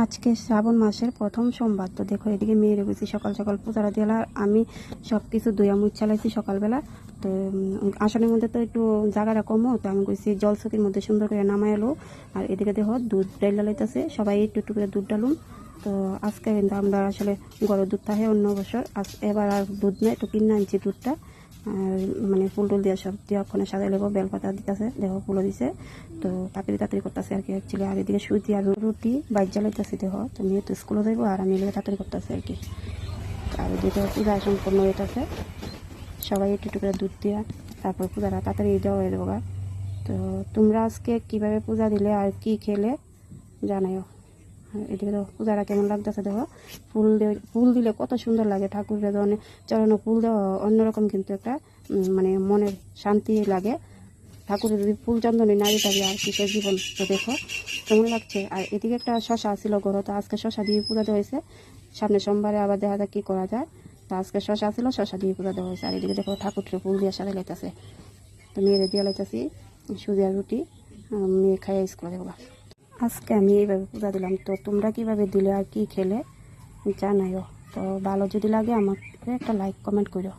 আজকে শ্রাবণ মাসের প্রথম সোমবার। তো দেখো এদিকে মেয়ের গেছি সকাল সকাল পূজারা দিলা। আমি সব কিছু ধুয়া মুছ চালাইছি সকালবেলা। তো আসনের মধ্যে তো একটু জায়গাটা কমও, তো আমি কইছি জল চকির মধ্যে সুন্দর করে নামাই এলো। আর এদিকে দেখো দুধ ডাল লাইতেছে, সবাই একটু একটু করে দুধ ডালুন। তো আজকে কিন্তু আমরা আসলে গরুর দুধ থাকে অন্য বছর, এবার আর দুধ নেই, তো কিনে আনছি দুধটা। আর মানে ফুল টুল দিয়ে সব দিয়ে ওখানে সাজাই লেবো, বেলপাতা দিতেছে, দেখো ফুলও দিছে। তো তাড়াতাড়ি করতেছে আর কি অ্যাকচুয়ালি। আর এদিকে সুজি আর রুটি বাইক জ্বালাইতেছি দেখো। তো মেয়ে তো স্কুলে যাইবো আর আমি এদিকে তাড়াতাড়ি করতেছি আর কি। আর এদিকে পূজা সম্পূর্ণ হইতেছে, সবাই একটু একটু করে দুধ দিয়া তারপর পূজাটা তাড়াতাড়ি দেওয়া হয়ে দেবো। তো তোমরা আজকে কীভাবে পূজা দিলে আর কি খেলে জানাইও। এদিকে তো পূজাটা কেমন লাগতেছে দেখো। ফুল দিলে কত সুন্দর লাগে, ঠাকুরের চরণে ফুল দেওয়া অন্যরকম কিন্তু একটা মানে মনের শান্তি লাগে। ঠাকুরের যদি ফুল চন্দনে না দিতে আর কিসের জীবন। তো দেখো কেমন লাগছে। আর এদিকে একটা শশা ছিল ঘর, তো আজকে শশা দিয়ে পূজা দেওয়া হয়েছে। সামনে সোমবারে আবার দেখা যাক কী করা যায়। তো আজকে শশা ছিল, শশা দিয়ে পূজা দেওয়া হয়েছে। আর এদিকে দেখো ঠাকুরকে ফুল দিয়ে সাথে লাইতেছে। তো মেয়েরে দিয়ে লাইতেছি সুজি আর রুটি, মেয়ে খাইয়ে স্কুলে দেবো। আজকে আমি এইভাবে পূজা দিলাম। তো তোমরা কীভাবে দিলে আর কি খেলে জানাইও। তো ভালো যদি লাগে আমাকে একটা লাইক কমেন্ট করো।